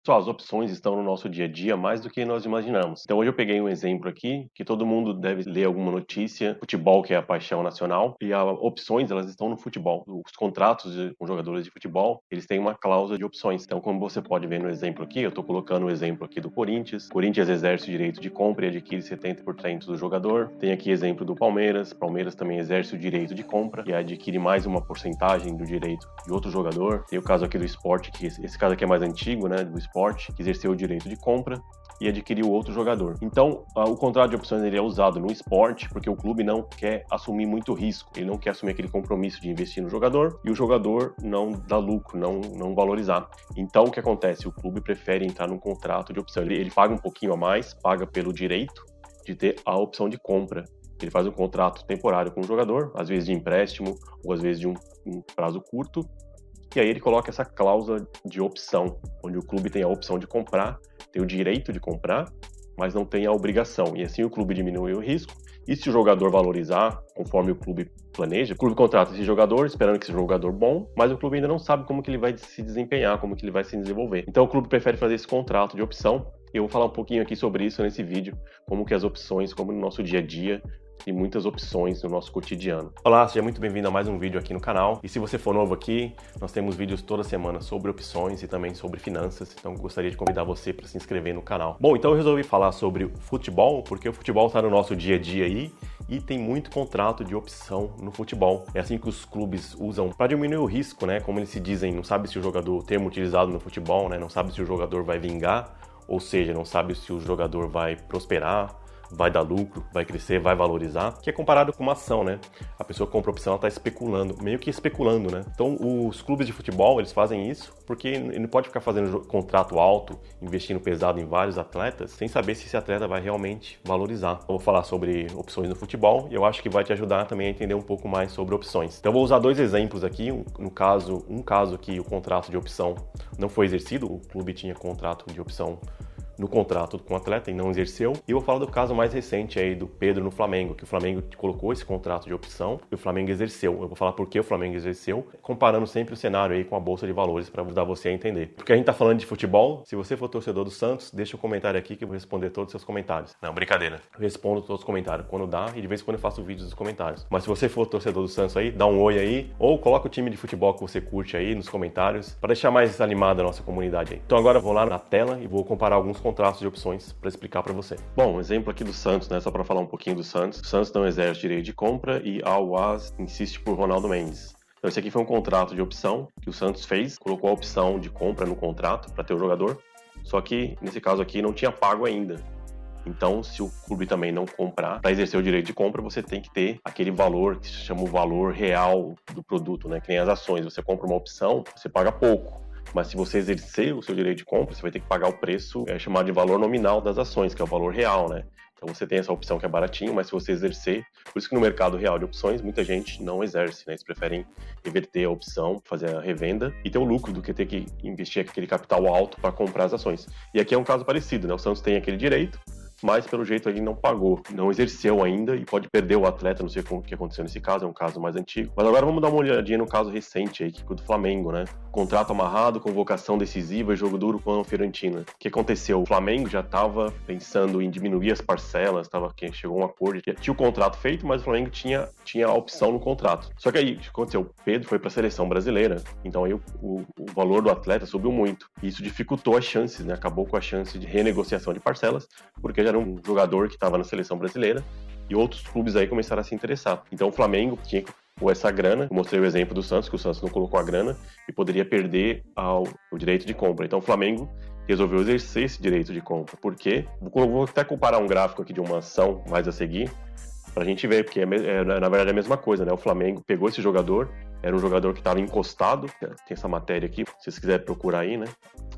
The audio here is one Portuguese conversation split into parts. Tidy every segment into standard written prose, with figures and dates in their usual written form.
Pessoal, as opções estão no nosso dia a dia mais do que nós imaginamos. Então hoje eu peguei um exemplo aqui que todo mundo deve ler alguma notícia, futebol que é a paixão nacional, e as opções elas estão no futebol. Os contratos com jogadores de futebol, eles têm uma cláusula de opções. Então como você pode ver no exemplo aqui, eu estou colocando o exemplo aqui do Corinthians. O Corinthians exerce o direito de compra e adquire 70% do jogador. Tem aqui exemplo do Palmeiras. Palmeiras também exerce o direito de compra e adquire mais uma porcentagem do direito de outro jogador. Tem o caso aqui do Sport, que esse caso aqui é mais antigo, né, do Sport, que exerceu o direito de compra e adquiriu outro jogador. Então, o contrato de opções ele é usado no esporte porque o clube não quer assumir muito risco, ele não quer assumir aquele compromisso de investir no jogador e o jogador não dá lucro, não valorizar. Então, o que acontece? O clube prefere entrar num contrato de opção. Ele paga um pouquinho a mais, paga pelo direito de ter a opção de compra. Ele faz um contrato temporário com o jogador, às vezes de empréstimo ou às vezes de um prazo curto, e aí ele coloca essa cláusula de opção, onde o clube tem a opção de comprar, tem o direito de comprar, mas não tem a obrigação. E assim o clube diminui o risco. E se o jogador valorizar, conforme o clube planeja, o clube contrata esse jogador, esperando que seja um jogador bom, mas o clube ainda não sabe como que ele vai se desempenhar, como que ele vai se desenvolver. Então o clube prefere fazer esse contrato de opção. Eu vou falar um pouquinho aqui sobre isso nesse vídeo, como que as opções, como no nosso dia a dia, tem muitas opções no nosso cotidiano. Olá, seja muito bem-vindo a mais um vídeo aqui no canal. E se você for novo aqui, nós temos vídeos toda semana sobre opções e também sobre finanças, então gostaria de convidar você para se inscrever no canal. Bom, então eu resolvi falar sobre o futebol, porque o futebol está no nosso dia a dia aí e tem muito contrato de opção no futebol. É assim que os clubes usam para diminuir o risco, né? Como eles se dizem, não sabe se o jogador, o termo utilizado no futebol, né? Não sabe se o jogador vai vingar, ou seja, não sabe se o jogador vai prosperar, vai dar lucro, vai crescer, vai valorizar, que é comparado com uma ação, né? A pessoa compra opção, ela está especulando, meio que especulando, né? Então, os clubes de futebol, eles fazem isso porque ele não pode ficar fazendo contrato alto, investindo pesado em vários atletas, sem saber se esse atleta vai realmente valorizar. Eu vou falar sobre opções no futebol e eu acho que vai te ajudar também a entender um pouco mais sobre opções. Então, eu vou usar dois exemplos aqui. Um caso que o contrato de opção não foi exercido, o clube tinha contrato de opção no contrato com o atleta e não exerceu. E eu vou falar do caso mais recente aí do Pedro no Flamengo, que o Flamengo colocou esse contrato de opção e o Flamengo exerceu. Eu vou falar por que o Flamengo exerceu, comparando sempre o cenário aí com a Bolsa de Valores para ajudar você a entender. Porque a gente tá falando de futebol, se você for torcedor do Santos, deixa um comentário aqui que eu vou responder todos os seus comentários. Não, brincadeira. Eu respondo todos os comentários quando dá e de vez em quando eu faço vídeos dos comentários. Mas se você for torcedor do Santos aí, dá um oi aí ou coloca o time de futebol que você curte aí nos comentários para deixar mais animada a nossa comunidade aí. Então agora eu vou lá na tela e vou comparar alguns contratos de opções para explicar para você. Bom, um exemplo aqui do Santos, né? Só para falar um pouquinho do Santos. O Santos não exerce direito de compra e a Al-Waz insiste por Ronaldo Mendes. Então esse aqui foi um contrato de opção que o Santos fez, colocou a opção de compra no contrato para ter o jogador, só que nesse caso aqui não tinha pago ainda. Então, se o clube também não comprar, para exercer o direito de compra, você tem que ter aquele valor que se chama o valor real do produto, né? Que nem as ações. Você compra uma opção, você paga pouco. Mas se você exercer o seu direito de compra, você vai ter que pagar o preço chamado de valor nominal das ações, que é o valor real, né? Então você tem essa opção que é baratinho, mas se você exercer, por isso que no mercado real de opções, muita gente não exerce, né? Eles preferem reverter a opção, fazer a revenda e ter o lucro do que ter que investir aquele capital alto para comprar as ações. E aqui é um caso parecido, né? O Santos tem aquele direito, mas pelo jeito ele não pagou, não exerceu ainda e pode perder o atleta, não sei o que aconteceu nesse caso, é um caso mais antigo. Mas agora vamos dar uma olhadinha no caso recente aí, que é o do Flamengo, né? Contrato amarrado, convocação decisiva e jogo duro com a Fiorentina. O que aconteceu? O Flamengo já estava pensando em diminuir as parcelas, chegou a um acordo, tinha o contrato feito, mas o Flamengo tinha a opção no contrato. Só que aí, o que aconteceu? O Pedro foi para a seleção brasileira, então aí o valor do atleta subiu muito. E isso dificultou as chances, né? Acabou com a chance de renegociação de parcelas, porque já era um jogador que estava na seleção brasileira e outros clubes aí começaram a se interessar. Então o Flamengo tinha que pôr essa grana. Eu mostrei o exemplo do Santos, que o Santos não colocou a grana e poderia perder o direito de compra. Então o Flamengo resolveu exercer esse direito de compra. Por quê? Vou até comparar um gráfico aqui de uma ação mais a seguir, pra gente ver, porque na verdade é a mesma coisa, né? O Flamengo pegou esse jogador, era um jogador que estava encostado, tem essa matéria aqui, se vocês quiserem procurar aí, né?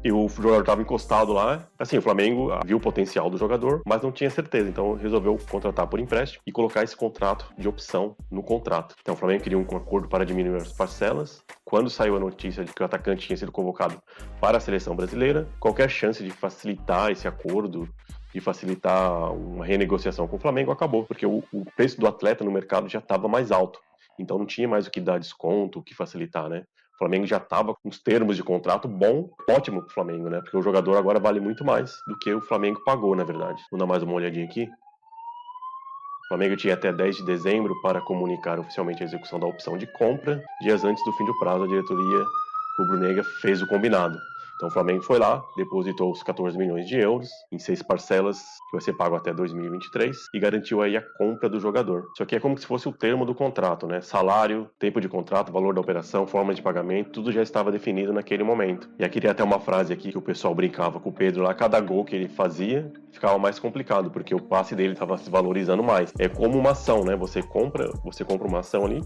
E o jogador estava encostado lá, assim, o Flamengo viu o potencial do jogador, mas não tinha certeza, então resolveu contratar por empréstimo e colocar esse contrato de opção no contrato. Então o Flamengo queria um acordo para diminuir as parcelas. Quando saiu a notícia de que o atacante tinha sido convocado para a seleção brasileira, qualquer chance de facilitar esse acordo, de facilitar uma renegociação com o Flamengo, acabou, porque o preço do atleta no mercado já estava mais alto. Então não tinha mais o que dar desconto, o que facilitar, né? Flamengo já estava com os termos de contrato bom, ótimo pro Flamengo, né? Porque o jogador agora vale muito mais do que o Flamengo pagou, na verdade. Vou dar mais uma olhadinha aqui. O Flamengo tinha até 10 de dezembro para comunicar oficialmente a execução da opção de compra. Dias antes do fim do prazo, a diretoria rubro-negra fez o combinado. Então o Flamengo foi lá, depositou os 14 milhões de euros em 6 parcelas, que vai ser pago até 2023, e garantiu aí a compra do jogador. Isso aqui é como se fosse o termo do contrato, né? Salário, tempo de contrato, valor da operação, forma de pagamento, tudo já estava definido naquele momento. E aqui tem até uma frase aqui que o pessoal brincava com o Pedro lá, cada gol que ele fazia ficava mais complicado, porque o passe dele estava se valorizando mais. É como uma ação, né? Você compra uma ação ali,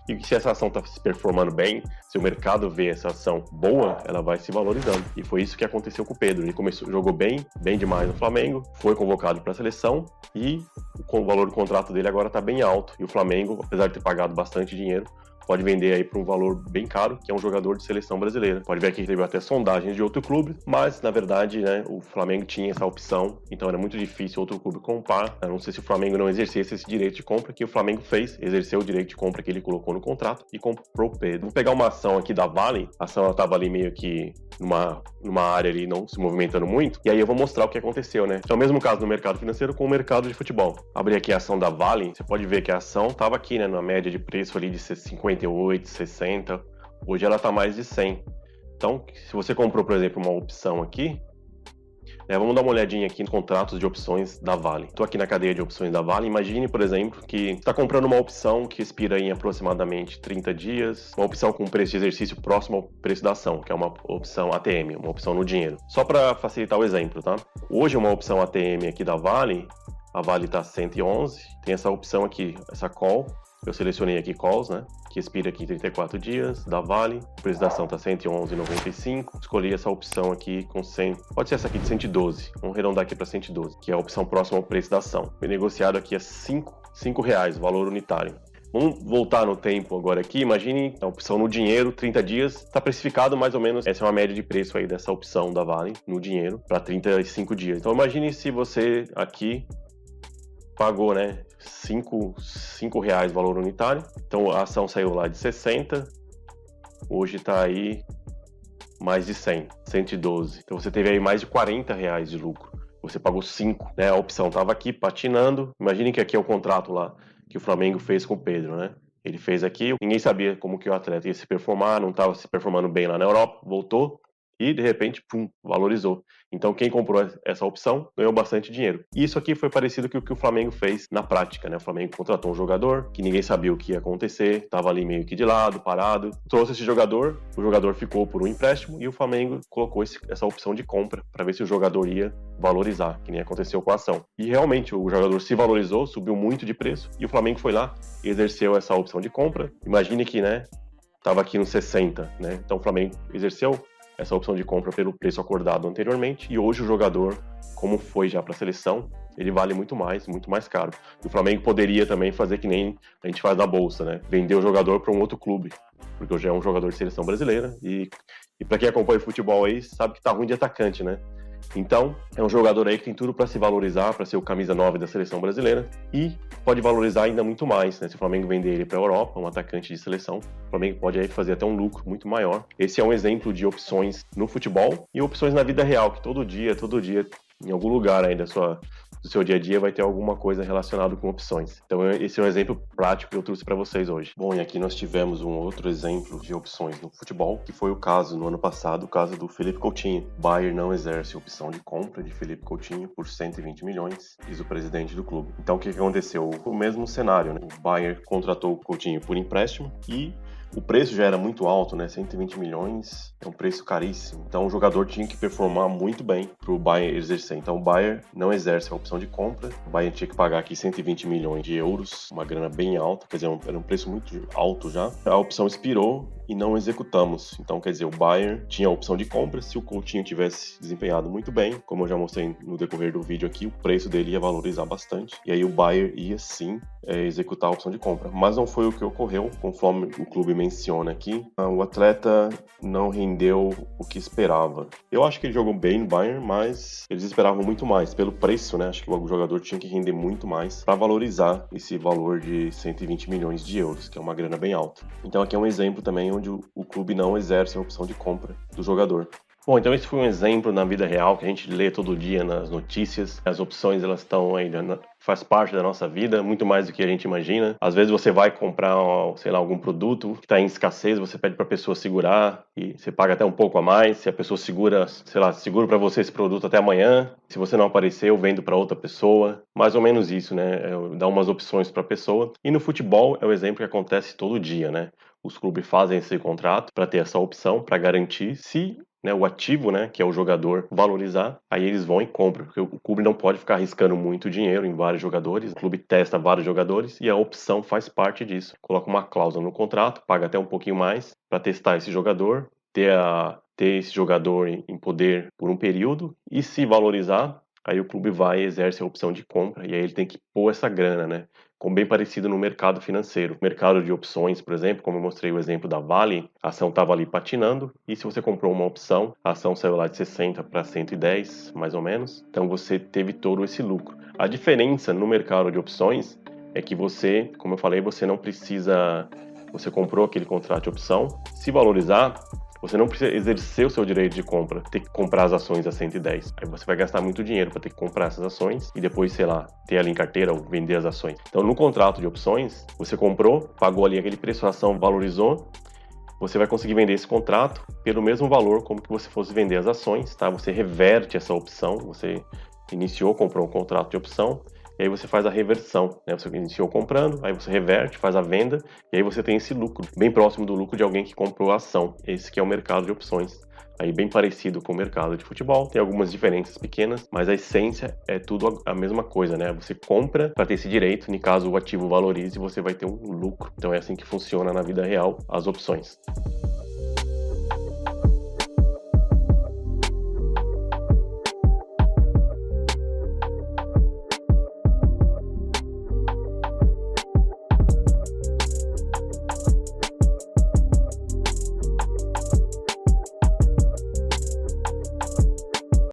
e se essa ação está se performando bem, se o mercado vê essa ação boa, ela vai se valorizando. E foi isso que aconteceu com o Pedro. Ele jogou bem demais no Flamengo, foi convocado para a seleção e o valor do contrato dele agora está bem alto. E o Flamengo, apesar de ter pagado bastante dinheiro, pode vender aí por um valor bem caro, que é um jogador de seleção brasileira. Pode ver que teve até sondagens de outro clube, mas na verdade, né, o Flamengo tinha essa opção, então era muito difícil outro clube comprar. Eu não sei se o Flamengo não exercesse esse direito de compra, que o Flamengo fez, exerceu o direito de compra que ele colocou no contrato e comprou o Pedro. Vou pegar uma ação aqui da Vale, a ação estava ali meio que numa área ali não se movimentando muito, e aí eu vou mostrar o que aconteceu, né? Então, é o mesmo caso no mercado financeiro com o mercado de futebol. Abri aqui a ação da Vale, você pode ver que a ação estava aqui, né, na média de preço ali de 58, 60, hoje ela está mais de 100. Então, se você comprou, por exemplo, uma opção aqui, né, vamos dar uma olhadinha aqui nos contratos de opções da Vale. Estou aqui na cadeia de opções da Vale. Imagine, por exemplo, que está comprando uma opção que expira em aproximadamente 30 dias, uma opção com preço de exercício próximo ao preço da ação, que é uma opção ATM, uma opção no dinheiro. Só para facilitar o exemplo, tá? Hoje uma opção ATM aqui da Vale, a Vale está 111, tem essa opção aqui, essa call. Eu selecionei aqui calls, né? Que expira aqui em 34 dias, da Vale. O preço da ação está 111,95. Escolhi essa opção aqui com 100. Pode ser essa aqui de 112. Vamos arredondar aqui para 112, que é a opção próxima ao preço da ação. Foi negociado aqui a R$5, valor unitário. Vamos voltar no tempo agora aqui. Imagine a opção no dinheiro, 30 dias. Está precificado mais ou menos, essa é uma média de preço aí dessa opção da Vale no dinheiro, para 35 dias. Então imagine se você aqui pagou, né, R$5 valor unitário. Então a ação saiu lá de 60, hoje está aí mais de 100, 112. Então você teve aí mais de R$40 de lucro. Você pagou 5, né? A opção estava aqui patinando. Imagine que aqui é o contrato lá que o Flamengo fez com o Pedro, né? Ele fez aqui, ninguém sabia como que o atleta ia se performar, não estava se performando bem lá na Europa, voltou e de repente, pum, valorizou. Então quem comprou essa opção ganhou bastante dinheiro. E isso aqui foi parecido com o que o Flamengo fez na prática, né? O Flamengo contratou um jogador que ninguém sabia o que ia acontecer, estava ali meio que de lado, parado. Trouxe esse jogador, o jogador ficou por um empréstimo e o Flamengo colocou essa opção de compra para ver se o jogador ia valorizar, que nem aconteceu com a ação. E realmente o jogador se valorizou, subiu muito de preço e o Flamengo foi lá e exerceu essa opção de compra. Imagine que, né, estava aqui nos 60, né? Então o Flamengo exerceu essa opção de compra pelo preço acordado anteriormente, e hoje o jogador, como foi já para a seleção, ele vale muito mais caro. E o Flamengo poderia também fazer que nem a gente faz na Bolsa, né? Vender o jogador para um outro clube, porque hoje é um jogador de seleção brasileira, e para quem acompanha o futebol aí, sabe que tá ruim de atacante, né? Então, é um jogador aí que tem tudo para se valorizar, para ser o camisa 9 da seleção brasileira e pode valorizar ainda muito mais, né? Se o Flamengo vender ele para a Europa, um atacante de seleção, o Flamengo pode aí fazer até um lucro muito maior. Esse é um exemplo de opções no futebol e opções na vida real, que todo dia, em algum lugar aí do seu dia a dia vai ter alguma coisa relacionada com opções. Então esse é um exemplo prático que eu trouxe para vocês hoje. Bom, e aqui nós tivemos um outro exemplo de opções no futebol, que foi o caso no ano passado, o caso do Felipe Coutinho. O Bayern não exerce opção de compra de Felipe Coutinho por 120 milhões, diz o presidente do clube. Então o que aconteceu? O mesmo cenário, né? O Bayern contratou o Coutinho por empréstimo e o preço já era muito alto, né? 120 milhões é um preço caríssimo. Então o jogador tinha que performar muito bem para o Bayern exercer. Então o Bayern não exerce a opção de compra. O Bayern tinha que pagar aqui 120 milhões de euros, uma grana bem alta, quer dizer, era um preço muito alto já. A opção expirou e não executamos. Então, quer dizer, o Bayern tinha a opção de compra. Se o Coutinho tivesse desempenhado muito bem, como eu já mostrei no decorrer do vídeo aqui, o preço dele ia valorizar bastante. E aí o Bayern ia sim executar a opção de compra. Mas não foi o que ocorreu, conforme o clube menciona aqui. O atleta não rendeu o que esperava. Eu acho que ele jogou bem no Bayern, mas eles esperavam muito mais. Pelo preço, né? Acho que o jogador tinha que render muito mais para valorizar esse valor de 120 milhões de euros, que é uma grana bem alta. Então aqui é um exemplo também onde o clube não exerce a opção de compra do jogador. Bom, então esse foi um exemplo na vida real que a gente lê todo dia nas notícias. As opções, elas estão aí, faz parte da nossa vida, muito mais do que a gente imagina. Às vezes você vai comprar, sei lá, algum produto que está em escassez, você pede para a pessoa segurar e você paga até um pouco a mais. Se a pessoa segura, sei lá, segura para você esse produto até amanhã. Se você não aparecer, eu vendo para outra pessoa. Mais ou menos isso, né? Dá umas opções para a pessoa. E no futebol é o exemplo que acontece todo dia, né? Os clubes fazem esse contrato para ter essa opção, para garantir se o ativo, né, que é o jogador, valorizar, aí eles vão e compram, porque o clube não pode ficar arriscando muito dinheiro em vários jogadores, o clube testa vários jogadores e a opção faz parte disso. Coloca uma cláusula no contrato, paga até um pouquinho mais para testar esse jogador, ter esse jogador em poder por um período e se valorizar, aí o clube vai e exerce a opção de compra e aí ele tem que pôr essa grana, né? Como bem parecido no mercado financeiro. Mercado de opções, por exemplo, como eu mostrei o exemplo da Vale, a ação estava ali patinando e se você comprou uma opção, a ação saiu lá de 60 para 110, mais ou menos. Então você teve todo esse lucro. A diferença no mercado de opções é que você, como eu falei, você não precisa... Você comprou aquele contrato de opção, se valorizar, você não precisa exercer o seu direito de compra, ter que comprar as ações a 110. Aí você vai gastar muito dinheiro para ter que comprar essas ações e depois, sei lá, ter ali em carteira ou vender as ações. Então, no contrato de opções, você comprou, pagou ali aquele preço, a ação valorizou, você vai conseguir vender esse contrato pelo mesmo valor como que você fosse vender as ações, tá? Você reverte essa opção, você iniciou, comprou um contrato de opção, e aí você faz a reversão, né? Você iniciou comprando, aí você reverte, faz a venda, e aí você tem esse lucro, bem próximo do lucro de alguém que comprou a ação. Esse que é o mercado de opções. Aí bem parecido com o mercado de futebol, tem algumas diferenças pequenas, mas a essência é tudo a mesma coisa, né? Você compra para ter esse direito, no caso o ativo valorize, você vai ter um lucro. Então é assim que funciona na vida real as opções.